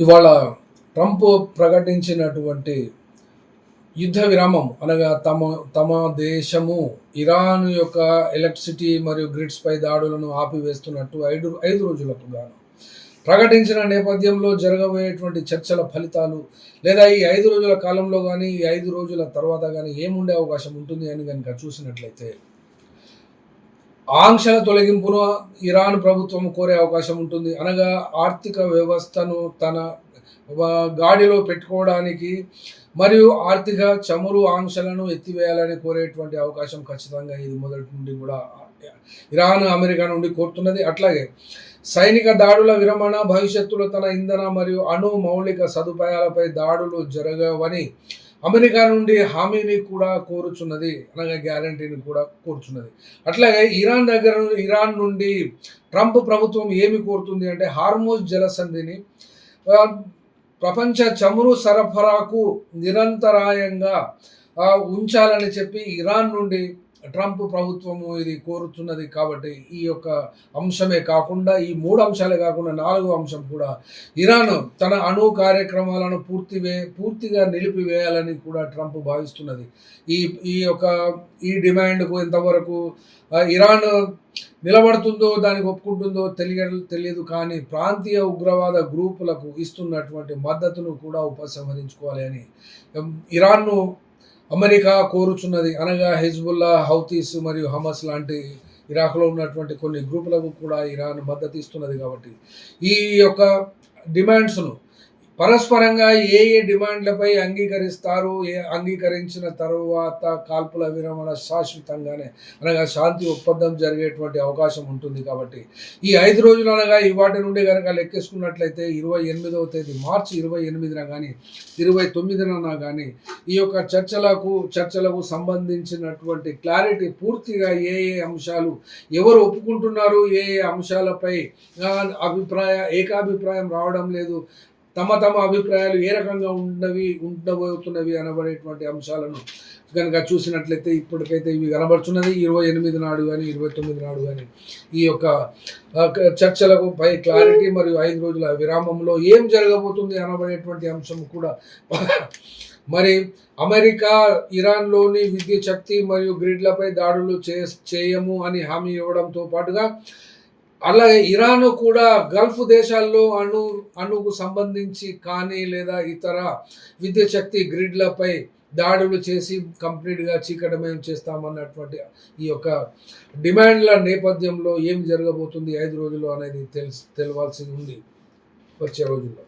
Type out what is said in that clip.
ఇవాళ ట్రంప్ ప్రకటించినటువంటి యుద్ధ విరామం అనగా తమ తమ దేశము ఇరాన్ యొక్క ఎలక్ట్రిసిటీ మరియు గ్రిడ్స్పై దాడులను ఆపివేస్తున్నట్టు ఐదు ఐదు రోజులకు గాను ప్రకటించిన నేపథ్యంలో జరగబోయేటువంటి చర్చల ఫలితాలు లేదా ఈ 5 రోజుల కాలంలో కానీ ఈ 5 రోజుల తర్వాత కానీ ఏముండే అవకాశం ఉంటుంది అని కనుక చూసినట్లయితే ఆంక్షల తొలగింపును ఇరాన్ ప్రభుత్వం కోరే అవకాశం ఉంటుంది. అనగా ఆర్థిక వ్యవస్థను తన గాడిలో పెట్టుకోవడానికి మరియు ఆర్థిక చమురు ఆంక్షలను ఎత్తివేయాలని కోరేటువంటి అవకాశం ఖచ్చితంగా ఇది మొదటి నుండి కూడా ఇరాన్ అమెరికా నుండి కోరుతున్నది. అట్లాగే సైనిక దాడుల విరమణ, భవిష్యత్తులో తన ఇంధన మరియు అణు మౌలిక సదుపాయాలపై దాడులు జరగవని అమెరికా నుండి హామీని కూడా కోరుచున్నది, అనగా గ్యారంటీని కూడా కోరుచున్నది. అట్లాగే ఇరాన్ నుండి ట్రంప్ ప్రభుత్వం ఏమి కోరుతుంది అంటే హార్మోజ్ జలసంధిని ప్రపంచ చమురు సరఫరాకు నిరంతరాయంగా ఉంచాలని చెప్పి ఇరాన్ నుండి ట్రంప్ ప్రభుత్వము ఇది కోరుతున్నది. కాబట్టి ఈ యొక్క అంశమే కాకుండా ఈ 3 అంశాలే కాకుండా 4వ అంశం కూడా ఇరాన్ తన అణు కార్యక్రమాలను పూర్తిగా నిలిపివేయాలని కూడా ట్రంప్ భావిస్తున్నది. ఈ ఈ యొక్క ఈ డిమాండ్కు ఎంతవరకు ఇరాన్ నిలబడుతుందో, దానికి ఒప్పుకుంటుందో తెలియదు. కానీ ప్రాంతీయ ఉగ్రవాద గ్రూపులకు ఇస్తున్నటువంటి మద్దతును కూడా ఉపసంహరించుకోవాలి అని ఇరాన్ను అమెరికా కోరుచున్నది. అనగా హెజ్బుల్లా, హౌతీస్ మరియు హమస్ లాంటి ఇరాక్లో ఉన్నటువంటి కొన్ని గ్రూపులకు కూడా ఇరాన్ మద్దతు ఇస్తున్నది. కాబట్టి ఈ యొక్క డిమాండ్స్ను పరస్పరంగా ఏ డిమాండ్లపై అంగీకరిస్తారు, అంగీకరించిన తరువాత కాల్పుల విరమణ శాశ్వతంగానే అనగా శాంతి ఒప్పందం జరిగేటువంటి అవకాశం ఉంటుంది. కాబట్టి ఈ 5 రోజులు అనగా ఇవాటి నుండి కనుక లెక్కేసుకున్నట్లయితే 28వ తేదీ మార్చి 28న కానీ 29న కానీ ఈ యొక్క చర్చలకు సంబంధించినటువంటి క్లారిటీ పూర్తిగా ఏ అంశాలు ఎవరు ఒప్పుకుంటున్నారు, ఏ అంశాలపై ఏకాభిప్రాయం రావడం లేదు, తమ అభిప్రాయాలు ఏ రకంగా ఉండబోతున్నవి అనబడేటువంటి అంశాలను కనుక చూసినట్లయితే ఇప్పటికైతే ఇవి కనబడుతున్నది. 28 నాడు కానీ 29 నాడు కానీ ఈ యొక్క చర్చలకు పై క్లారిటీ మరియు 5 రోజుల విరామంలో ఏం జరగబోతుంది అనబడేటువంటి అంశం కూడా మరి అమెరికా ఇరాన్లోని విద్యుత్ శక్తి మరియు గ్రిడ్లపై దాడులు చేయము అని హామీ ఇవ్వడంతో పాటుగా అలాగే ఇరాన్ కూడా గల్ఫ్ దేశాల్లో అణుకు సంబంధించి కానీ లేదా ఇతర విద్యుత్ శక్తి గ్రిడ్లపై దాడులు చేసి కంప్లీట్గా చీకటమయం చేస్తామన్నటువంటి ఈ యొక్క డిమాండ్ల నేపథ్యంలో ఏం జరగబోతుంది 5 రోజుల్లో అనేది తెలవాల్సి ఉంది వచ్చే రోజుల్లో.